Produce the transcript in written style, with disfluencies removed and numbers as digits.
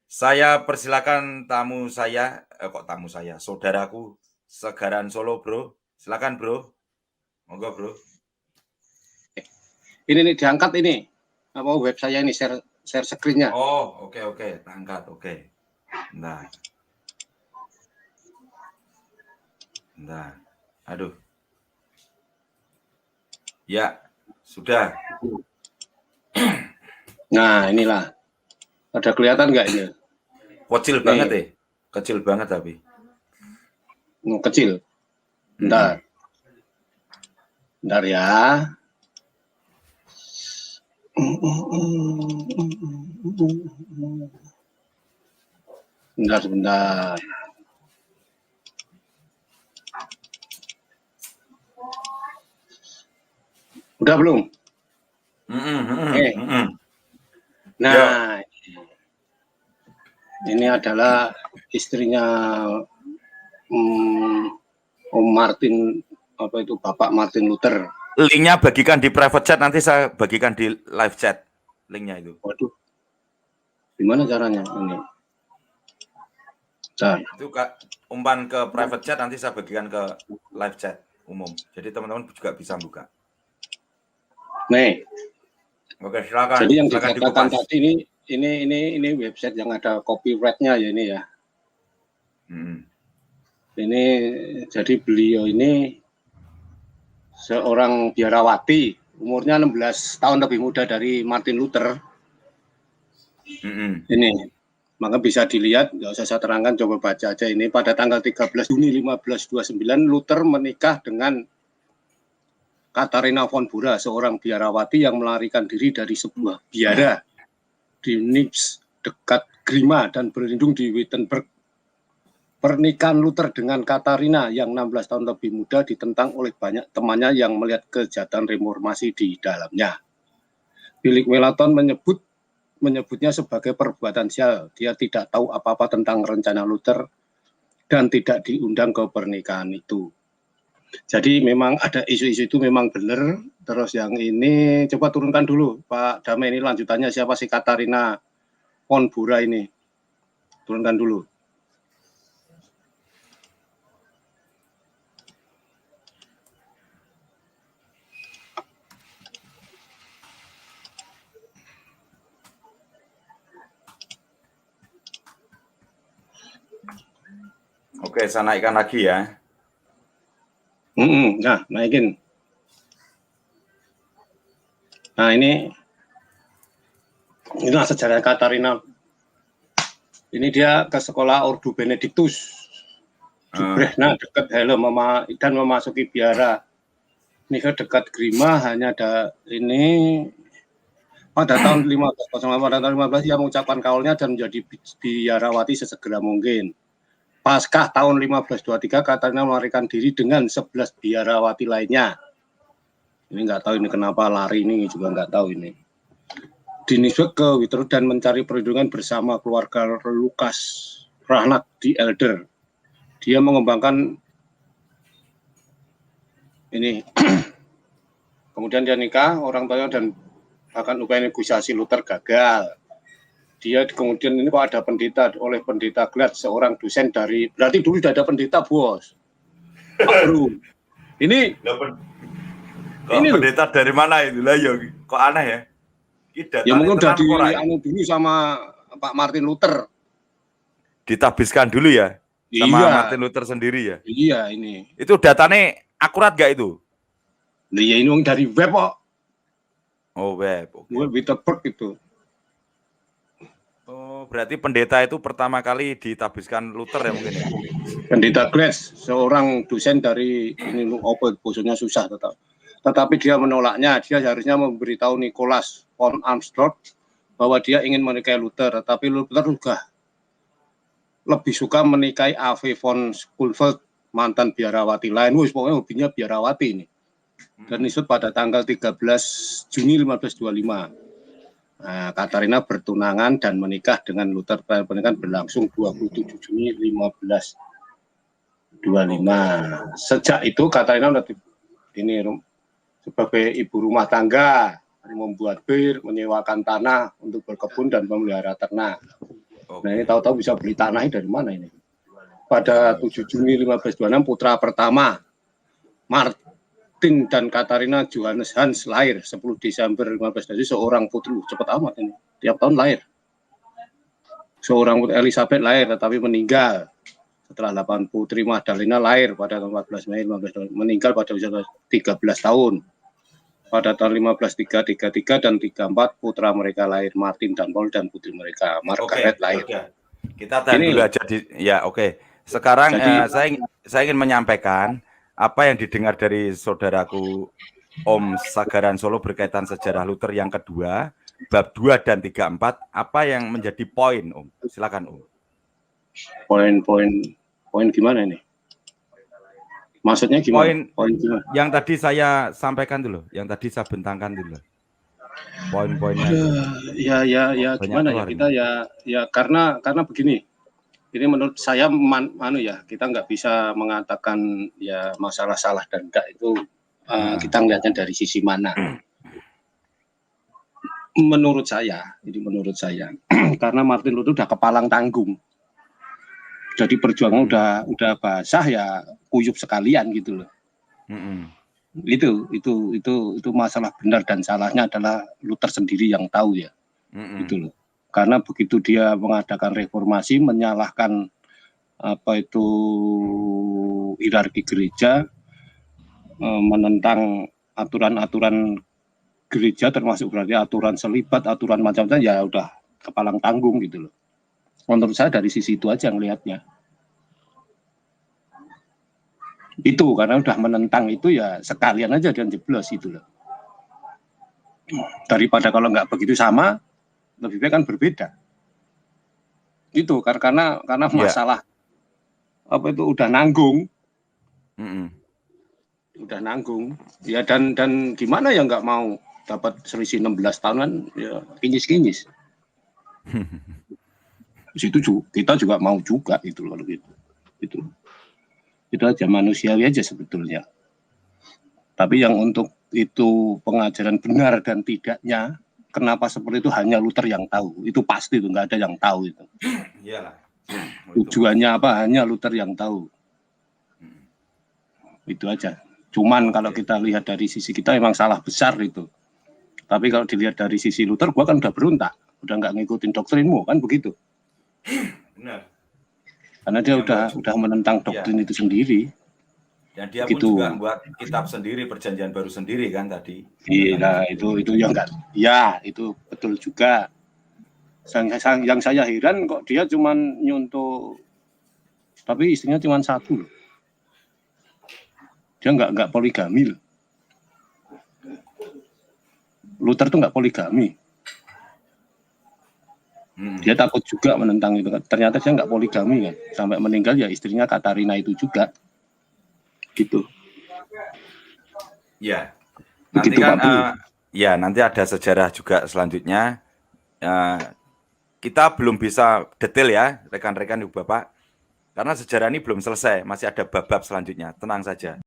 Saya persilakan tamu saya, saudaraku Segaran Solo, Bro. Silakan, Bro. Monggo, Bro. Ini nih diangkat ini. Apa web saya ini share screen-nya. Oh, oke. Angkat, oke. Nah. Aduh. Ya, sudah. Nah, inilah. Ada kelihatan nggak ini? Kecil banget ya. Kecil banget tapi. Kecil. Bentar. Bentar ya. Sebentar. Udah belum? Nah, ya. Ini adalah istrinya Om Martin, apa itu Bapak Martin Luther. Linknya bagikan di private chat, nanti saya bagikan di live chat linknya itu. Waduh, gimana caranya ini? Itu umpan ke private chat, nanti saya bagikan ke live chat umum. Jadi teman-teman juga bisa buka. Nih. Oke, silakan. Jadi yang dikatakan tadi ini website yang ada copyright-nya ya ini ya. Ini jadi beliau ini seorang biarawati, umurnya 16 tahun lebih muda dari Martin Luther. Ini, maka bisa dilihat, nggak usah saya terangkan, coba baca aja ini. Pada tanggal 13 Juni 1529, Luther menikah dengan Katharina von Bora, seorang biarawati yang melarikan diri dari sebuah biara di Nips dekat Grima dan berlindung di Wittenberg. Pernikahan Luther dengan Katharina yang 16 tahun lebih muda ditentang oleh banyak temannya yang melihat kejahatan reformasi di dalamnya. Philip Melanchthon menyebutnya sebagai perbuatan sial. Dia tidak tahu apa-apa tentang rencana Luther dan tidak diundang ke pernikahan itu. Jadi memang ada isu-isu itu memang benar. Terus yang ini coba turunkan dulu Pak Damai, ini lanjutannya siapa sih Katharina von Bora ini. Turunkan dulu. Oke, saya naikkan lagi ya. Nah, naikin. Nah, inilah sejarah Katharina. Ini dia ke sekolah Ordo Benedictus. Jubrehna dekat Helm dan memasuki biara. Ini ke dekat Grima, hanya ada ini pada tahun 15 ia mengucapkan kaulnya dan menjadi biarawati sesegera mungkin. Paskah tahun 1523 Katharina melarikan diri dengan 11 biarawati lainnya. Ini nggak tahu ini kenapa lari, ini juga nggak tahu ini. Dinisbet ke Wittenberg dan mencari perlindungan bersama keluarga Lukas Rahnat di Elder. Dia mengembangkan ini. Kemudian dia nikah, orang tuanya dan bahkan upaya negosiasi Luther gagal. Dia kemudian ini kok ada pendeta oleh pendeta Glad, seorang dosen dari, berarti dulu sudah ada pendeta, bos. Bro. Ini pendeta dari mana itu lah ya? Kok aneh ya? Ya mungkin udah dianu dulu sama Pak Martin Luther. Ditabiskan dulu ya? Sama Martin Luther sendiri ya? Iya ini. Itu datanya akurat gak itu? Ya ini dari web kok. Oh web. Web Wittenberg itu. Oh berarti pendeta itu pertama kali ditabiskan Luther ya mungkin ya? Pendeta Glass, seorang dosen dari ini bosonya susah tetapi dia menolaknya. Dia seharusnya memberitahu Nicholas von Armstrong bahwa dia ingin menikahi Luther, tetapi Luther juga lebih suka menikahi A.V. von Schulfeld, mantan biarawati lain. Pokoknya hobinya biarawati ini. Dan disebut pada tanggal 13 Juni 1525. Nah, Katharina bertunangan dan menikah dengan Luther. Pernikahan berlangsung 27 Juni 1525. Sejak itu Katharina ini sebagai ibu rumah tangga, membuat bir, menyewakan tanah untuk berkebun dan memelihara ternak. Nah ini Oke. tahu-tahu bisa beli tanahnya dari mana ini? Pada 7 Juni 1526 putra pertama Martin dan Katarina Johannes Hans lahir 10 Desember 15. Seorang putri, cepat amat ini. Tiap tahun lahir. Seorang putri Elizabeth lahir tetapi meninggal setelah 8 putri Magdalena lahir pada 14 Mei 15 meninggal pada usia 13 tahun. Pada tahun 1533 dan 34 putra mereka lahir Martin dan Paul dan putri mereka Margaret lahir. Udah. Kita tahan Ini dulu aja ya, oke. Sekarang Jadi- saya ingin menyampaikan apa yang didengar dari saudaraku Om Sagaran Solo berkaitan sejarah Luther yang kedua, bab 2 dan 34, apa yang menjadi poin, Om? Silakan, Om. poin gimana ini? Maksudnya gimana? Poin Gimana? yang tadi saya sampaikan dulu, yang tadi saya bentangkan dulu. Poin-poinnya itu. Ya Banyak gimana ya keluar kita ya karena begini. Ini menurut saya kita nggak bisa mengatakan ya masalah salah dan enggak itu kita ngelihatnya dari sisi mana. Menurut saya karena Martin Luther udah kepalang tanggung. Jadi perjuangan udah basah ya kuyup sekalian gitu loh. Itu masalah benar dan salahnya adalah Luther sendiri yang tahu ya. Gitu loh. Karena begitu dia mengadakan reformasi menyalahkan hierarki gereja, menentang aturan-aturan gereja termasuk berarti aturan selibat, aturan macam-macam ya udah kepalang tanggung gitu loh. Menurut saya dari sisi itu aja ngelihatnya. Itu karena udah menentang itu ya sekalian aja dan jeblos itu loh. Daripada kalau nggak begitu sama, lebih baik kan berbeda. Itu karena masalah udah nanggung. Udah nanggung. Ya dan gimana ya nggak mau dapat selisih 16 tahunan ya kinyis-kinyis. Situ kita juga mau juga itu kalau gitu. Itu aja manusiawi aja sebetulnya. Tapi yang untuk itu pengajaran benar dan tidaknya kenapa seperti itu hanya Luther yang tahu. Itu pasti itu nggak ada yang tahu itu. Iyalah. Tujuannya apa hanya Luther yang tahu. Itu aja. Cuman kalau kita lihat dari sisi kita memang salah besar itu. Tapi kalau dilihat dari sisi Luther, gua kan udah berontak, udah nggak ngikutin doktrinmu kan begitu. Benar. Karena dia udah menentang doktrin itu sendiri. Dan dia pun juga membuat kitab sendiri, perjanjian baru sendiri kan tadi. Iya, itu ya enggak. Ya, itu betul juga. Yang saya heran kok dia cuman nyuntuh, tapi istrinya cuma satu loh. Dia nggak poligami loh. Luther tuh nggak poligami. Dia takut juga menentang itu. Ternyata dia nggak poligami kan. Sampai meninggal ya istrinya Katarina itu juga. Gitu. Ya. Nanti begitu, kan Pak nanti ada sejarah juga selanjutnya. Kita belum bisa detail ya, rekan-rekan Ibu Bapak. Karena sejarah ini belum selesai, masih ada bab-bab selanjutnya. Tenang saja.